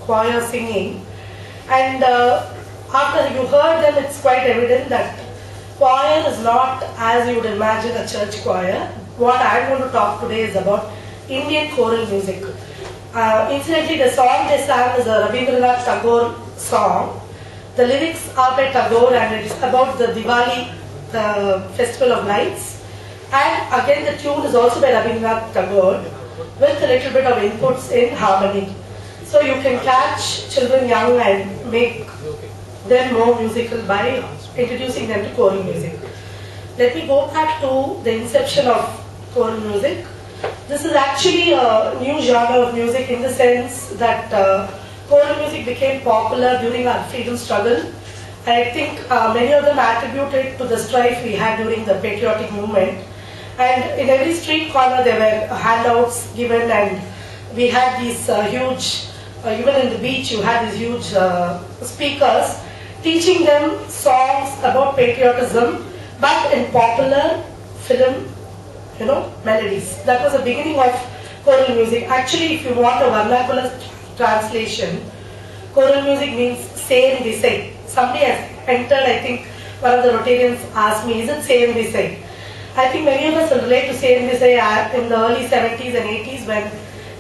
choir singing, and after you heard them, it's quite evident that choir is not as you would imagine a church choir. What I'm going to talk today is about Indian choral music. Incidentally, the song they sang is a Rabindranath Tagore song. The lyrics are by Tagore and it's about the Diwali festival of lights. And again the tune is also by Rabindranath Tagore with a little bit of inputs in harmony. So you can catch children young and make them more musical by introducing them to choral music. Let me go back to the inception of choral music. This is actually a new genre of music in the sense that choral music became popular during our freedom struggle. I think many of them attribute it to the strife we had during the patriotic movement. And in every street corner there were handouts given, and we had these huge, even in the beach you had these huge speakers teaching them songs about patriotism, but in popular film, melodies. That was the beginning of choral music. Actually, if you want a vernacular translation, choral music means say and be said. Somebody has entered, I think one of the Rotarians asked me, is it say and be said? I think many of us will relate to say and be said in the early 70s and 80s when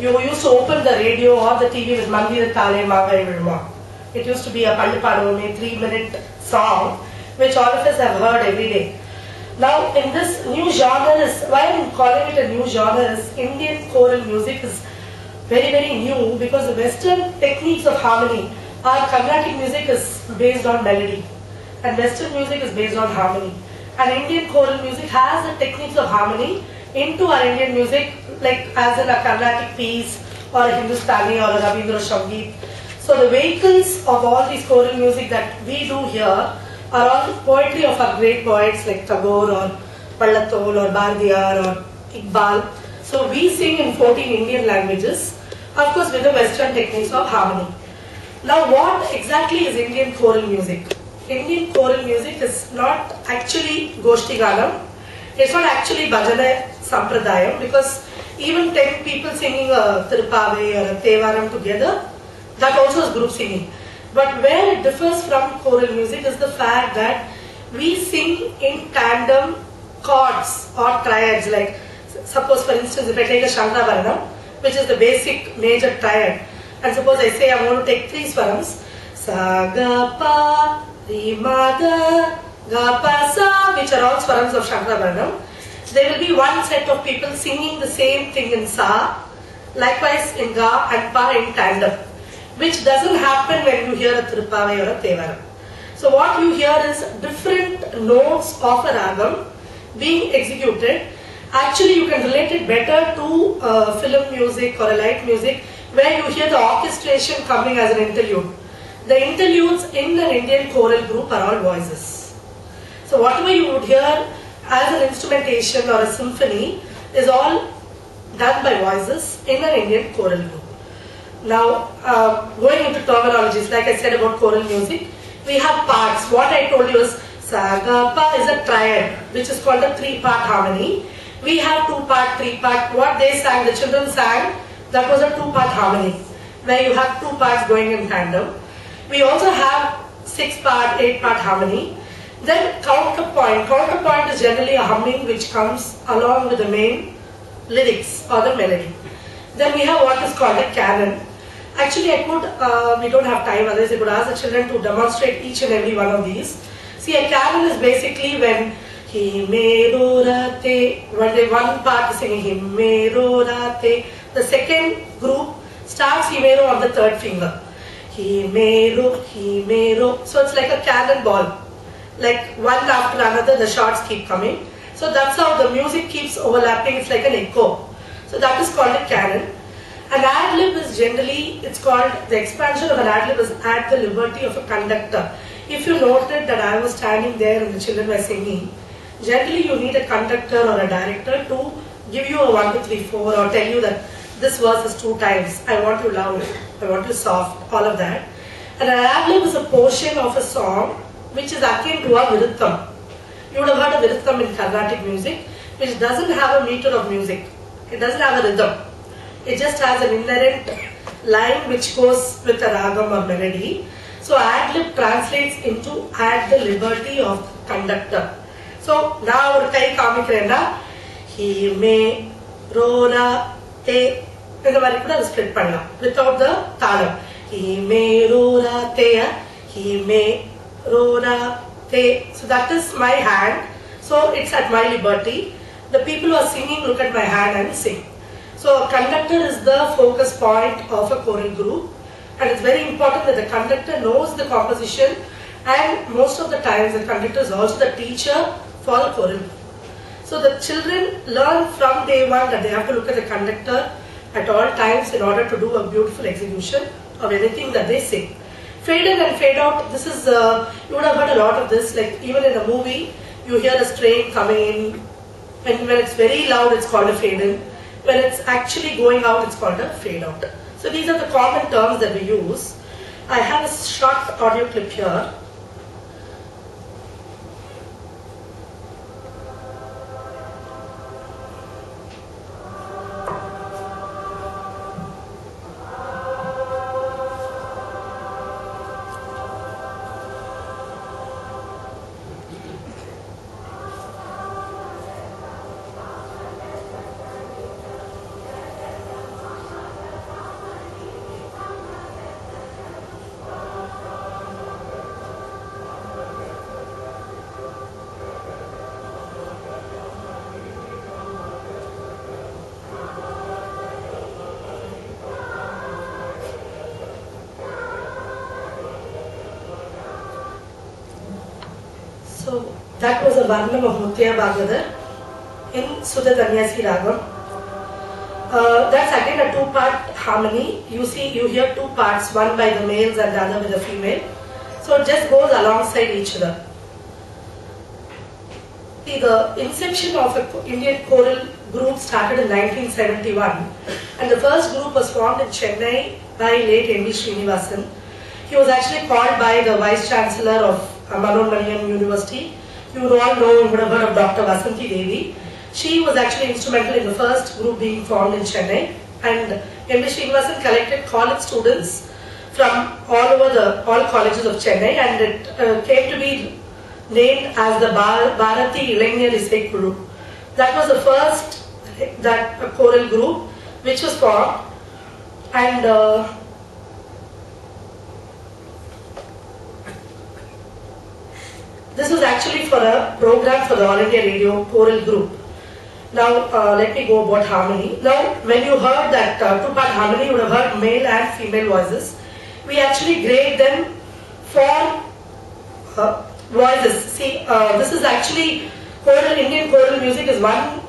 you used to open the radio or the TV with Mandir Tale Magai Vidma. It used to be a Pandipadome 3-minute song which all of us have heard every day. Now in this new genre, why I'm calling it a new genre is Indian choral music is very, very new because the Western techniques of harmony, our Carnatic music is based on melody and Western music is based on harmony. And Indian choral music has the techniques of harmony into our Indian music, like as in a Carnatic piece or a Hindustani or a Rabindra Sangeet. So the vehicles of all these choral music that we do here are all poetry of our great poets like Tagore or Pallatol or Bardiyar or Iqbal. So we sing in 14 Indian languages, of course with the Western techniques of harmony. Now what exactly is Indian choral music? Indian choral music is not actually Goshti Ganam. It's not actually Bhajana Sampradayam, because even 10 people singing a Tirupavai or a Tevaram together, that also is group singing. But where it differs from choral music is the fact that we sing in tandem chords or triads. Like suppose for instance if I take a Shankarabaranam, which is the basic major triad, and suppose I say I'm going to take 3 swarams, Sa, Ga, Pa, Ri, Ma, Da, Ga, Pa, Sa, which are all swarams of Shankarabaranam. There will be one set of people singing the same thing in Sa, likewise in Ga and Pa in tandem, which doesn't happen when you hear a Tirupavai or a Tevaram. So what you hear is different notes of a ragam being executed. Actually you can relate it better to film music or a light music where you hear the orchestration coming as an interlude. The interludes in an Indian choral group are all voices. So whatever you would hear as an instrumentation or a symphony is all done by voices in an Indian choral group. Now, going into terminologies, like I said about choral music, we have parts. What I told you is Sa, Ga, Pa is a triad, which is called a 3-part harmony. We have 2-part, 3-part. What they sang, the children sang, that was a 2-part harmony, where you have 2 parts going in tandem. We also have 6-part, 8-part harmony. Then counterpoint. Counterpoint is generally a humming which comes along with the main lyrics or the melody. Then we have what is called a canon. Actually, I could, we don't have time, otherwise I could ask the children to demonstrate each and every one of these. See, a canon is basically when Himero Rate, one part is singing Himero Rate, the second group starts Himero on the 3rd finger. Himero, Himero. So it's like a cannonball. Like one after another, the shots keep coming. So that's how the music keeps overlapping. It's like an echo. So that is called a canon. An ad-lib is generally, it's called, the expansion of an ad-lib is at the liberty of a conductor. If you noted that I was standing there and the children were singing, generally you need a conductor or a director to give you a 1, 2, 3, 4 or tell you that this verse is 2 times. I want you loud, I want you soft, all of that. And an ad-lib is a portion of a song which is akin to a viritham. You would have heard a viritham in Carnatic music, which doesn't have a meter of music. It doesn't have a rhythm. It just has an inherent line which goes with a ragam or melody. So ad-lib translates into at the liberty of the conductor. So now ஒரு கை காமிக்கிறேன்னா he may rora te இந்த மாதிரி கூட அது split பண்ணலாம் without the தாளம். he may rora te, he may rora te. So that is my hand. So it's at my liberty. The people who are singing look at my hand and sing. So a conductor is the focus point of a choral group, and it's very important that the conductor knows the composition, and most of the times the conductor is also the teacher for the choral group. So the children learn from day one that they have to look at the conductor at all times in order to do a beautiful execution of anything that they sing. Fade in and fade out, this is, you would have heard a lot of this, like even in a movie, you hear a strain coming in, and when it's very loud, it's called a fade in. When it's actually going out, it's called a fade out. So these are the common terms that we use. I have a short audio clip here. So that was a Varnam of Muttaya Bhagavatar in Sudha Danyasi Ragam. That's again a two-part harmony. You see, you hear two parts, one by the males and the other with the female. So it just goes alongside each other. See, the inception of an Indian choral group started in 1971, and the first group was formed in Chennai by late M.V. Srinivasan. He was actually called by the Vice Chancellor of Manoranmaniyam University. You would all know, you would have heard of Dr. Vasanthi Devi. She was actually instrumental in the first group being formed in Chennai, and M.V. Srinivasan collected college students from all over all colleges of Chennai, and it came to be named as the Bharati Ilaignir Isai Kulu. That was the first choral group which was formed, and this was actually for a program for the All India Radio choral group. Now let me go about harmony. Now when you heard that two-part harmony, you would have heard male and female voices. We actually grade them for voices. See, this is actually Indian choral music is one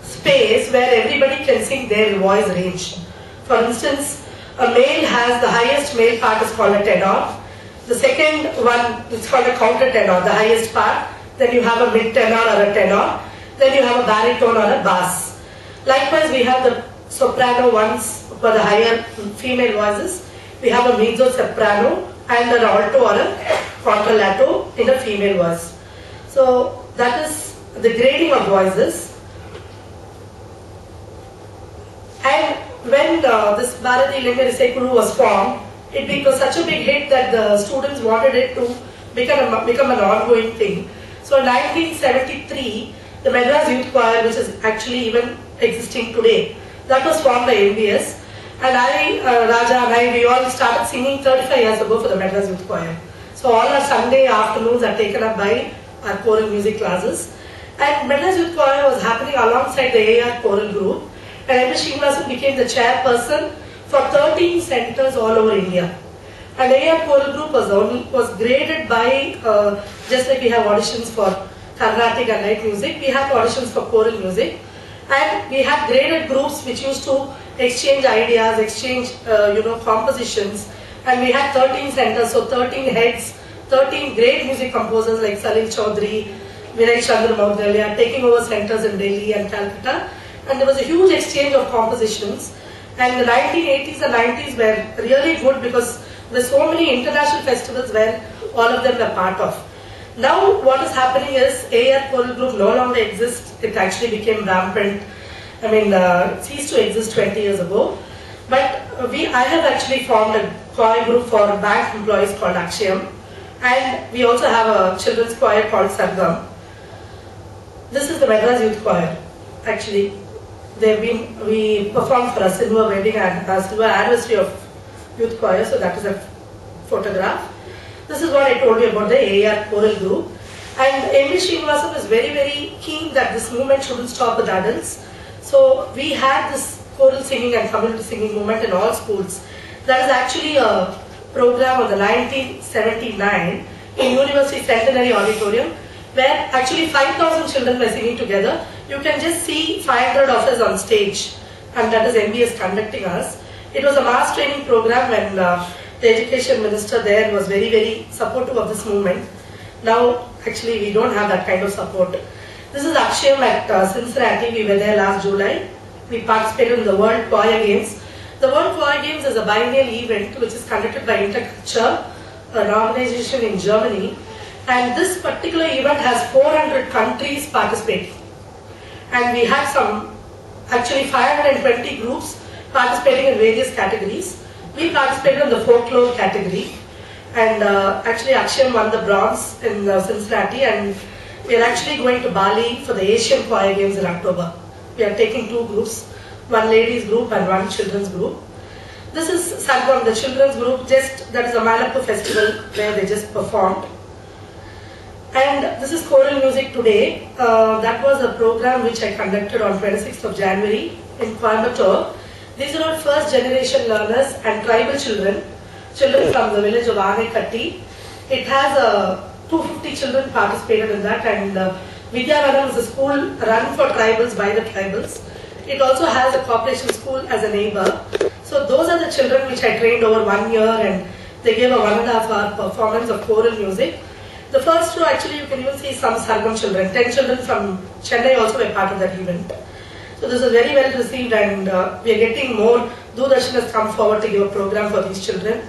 space where everybody can sing their voice range. For instance, a male has the highest male part is called a tenor. The second one is called a counter tenor, the highest part. Then you have a mid tenor or a tenor. Then you have a baritone or a bass. Likewise, we have the soprano ones for the higher female voices. We have a mezzo soprano and an alto or a contralto in a female voice. So that is the grading of voices. And when this Bharati Ilaignir Isai Kulu was formed, it became such a big hit that the students wanted it to become an ongoing thing. So in 1973, the Madras Youth Choir, which is actually even existing today, that was formed by MBS. And Raja and I, we all started singing 35 years ago for the Madras Youth Choir. So all our Sunday afternoons are taken up by our choral music classes. And Madras Youth Choir was happening alongside the AR choral group. And M.V. Srinivasan became the chairperson for 13 centers all over India. And AR choral group was graded by, just like we have auditions for Carnatic and light music, we have auditions for choral music. And we had graded groups which used to exchange ideas, exchange compositions. And we had 13 centers, so 13 heads, 13 great music composers like Salil Chaudhary, Vinay Chandra Maudgalya taking over centers in Delhi and Calcutta. And there was a huge exchange of compositions. And the 1980s and 90s were really good because there were so many international festivals where all of them were part of. Now what is happening is AR choral group no longer exists. It actually became rampant. I mean, it ceased to exist 20 years ago. But I have actually formed a choir group for bank employees called Akshayam, and we also have a children's choir called Sargam. This is the Madras Youth Choir. Actually, we performed for a silver wedding and a silver anniversary of Youth Choir, so that is a photograph. This is what I told you about the AR choral group. And M.V. Srinivasan was very, very keen that this movement shouldn't stop with adults. So we had this choral singing and community singing movement in all schools. There is actually a program of the 1979 in University Centenary Auditorium where actually 5,000 children were singing together. You can just see 500 of us on stage, and that is MBS conducting us. It was a mass training program when the education minister there was very, very supportive of this movement. Now actually we don't have that kind of support. This is Akshayam at Cincinnati. We were there last July. We participated in the World Choir Games. The World Choir Games is a biennial event which is conducted by Interculture, an organization in Germany. And this particular event has 400 countries participating. And we had actually 520 groups participating in various categories. We participated in the folklore category. And actually Akshayam won the bronze in Cincinnati, and we are actually going to Bali for the Asian Choir Games in October. We are taking 2 groups, one ladies group and one children's group. This is Sargam, the children's group, that is a Malapur festival where they just performed. And this is choral music today. That was a program which I conducted on 26th of January in Coimbatore. These are our first generation learners and tribal children from the village of Anekatti. It has 250 children participated in that, and Vidyavanam is a school run for tribals by the tribals. It also has a corporation school as a neighbor. So those are the children which I trained over 1 year, and they gave a 1.5 hour performance of choral music. The first row, actually you can even see some Sargam children. 10 children from Chennai also were part of that event. So this is very well received, and we are getting more. Doordarshan has come forward to give a program for these children.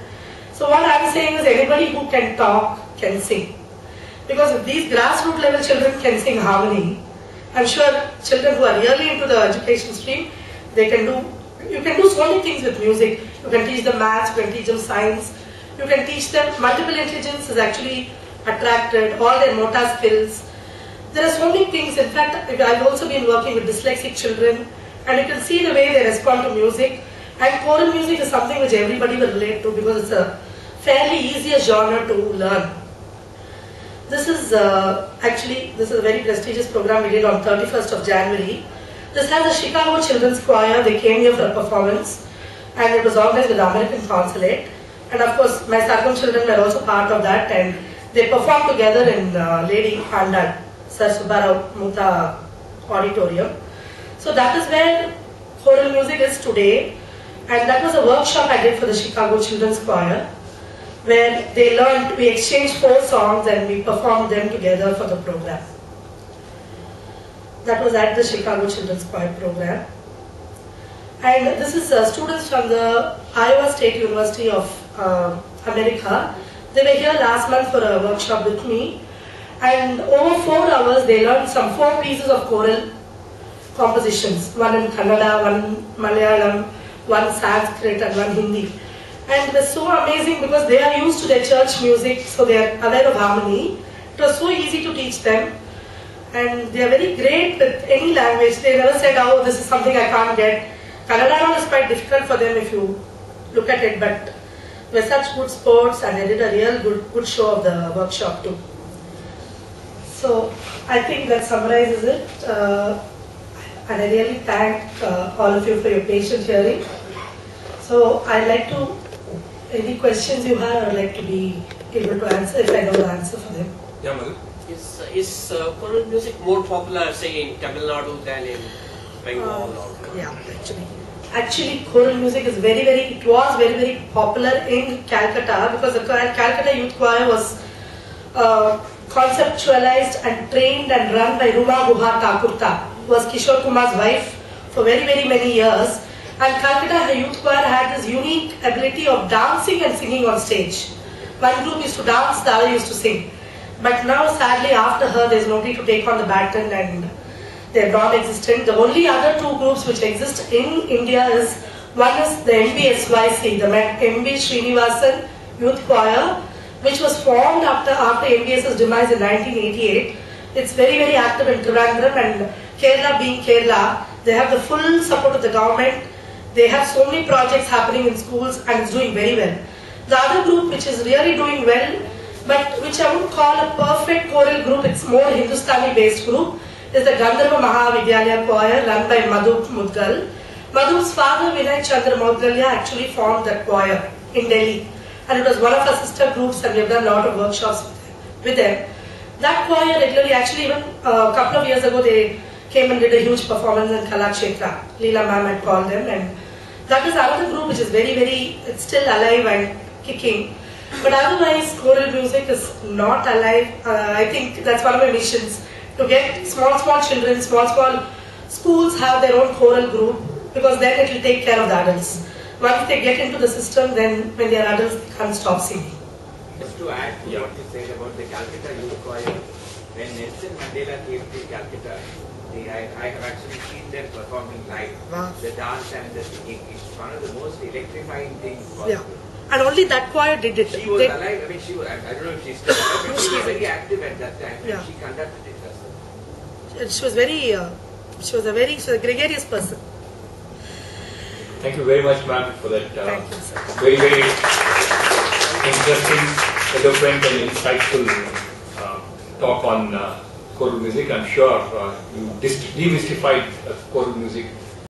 So what I am saying is anybody who can talk can sing. Because if these grassroots level children can sing harmony, I am sure children who are really into the education stream, you can do so many things with music. You can teach them maths, you can teach them science, you can teach them multiple intelligence is actually attracted, all their motor skills. There are so many things. In fact, I've also been working with dyslexic children, and you can see the way they respond to music. And choral music is something which everybody will relate to because it's a fairly easier genre to learn. This is a very prestigious program we did on 31st of January. This has the Chicago Children's Choir. They came here for a performance, and it was organized with the American Consulate. And of course, my Sargam children were also part of that, and they performed together in Lady Handal, Sir Subbarao Mutha Auditorium. So that is where choral music is today, and that was a workshop I did for the Chicago Children's Choir, where they learned, we exchanged 4 songs and we performed them together for the program. That was at the Chicago Children's Choir program. And this is students from the Iowa State University of America. They were here last month for a workshop with me, and over 4 hours they learned some 4 pieces of choral compositions, one in Kannada, one in Malayalam, one Sanskrit and one Hindi. And it was so amazing because they are used to their church music, so they are aware of harmony. It was so easy to teach them, and they are very great with any language. They never said, oh, this is something I can't get. Kannada is quite difficult for them if you look at it, but they were such good sports, and they did a real good show of the workshop too. So I think that summarizes it, and I really thank all of you for your patient hearing. So I'd like to, any questions you have, I'd like to be able to answer if I know the answer for them. Yeah, Madhu. Is choral music more popular, say, in Tamil Nadu than in Bengal? Yeah, actually choral music is it was very popular in Calcutta, because the Calcutta Youth Choir was conceptualized and trained and run by Ruma Guha Thakurta, who was Kishore Kumar's wife for very many years. And Calcutta Youth Choir had this unique ability of dancing and singing on stage. One group used to dance, the other used to sing. But now, sadly, after her, there is nobody to take on the baton, and they are non-existent. The only other 2 groups which exist in India is One is the MBSYC, the MB Srinivasan Youth Choir, which was formed after MBS's demise in 1988. It's very, very active in Trivandrum, and Kerala being Kerala, they have the full support of the government. They have so many projects happening in schools and it's doing very well. The other group which is really doing well, but which I would call a perfect choral group, it's more Hindustani based group, is the Gandharva Mahavidyalaya choir run by Madhu Mudgal. Madhu's father Vinay Chandra Moudgalya actually formed that choir in Delhi, and it was one of our sister groups, and we have done a lot of workshops with them. That choir regularly, actually even a couple of years ago, they came and did a huge performance in Kalakshetra. Leela ma'am had called them, and that is another group which is very, very, it's still alive and kicking. But otherwise, choral music is not alive. I think that's one of my missions, to get small children, small schools have their own choral group, because then it will take care of the adults. Once they get into the system, then when they are adults, they can't stop singing. Just to add to what you said about the Calcutta Youth Choir, when Nelson Mandela came to Calcutta, I have actually seen them performing live. Wow. The dance and the singing is one of the most electrifying things possible. Yeah. And only that choir did it. She was alive, I mean, I don't know if she's still alive, but she was very active at that time, and she conducted it herself. She was a very gregarious person. Thank you very much, ma'am, for that Thank you, sir. very, very interesting, eloquent and insightful talk on choral music. I'm sure you demystified choral music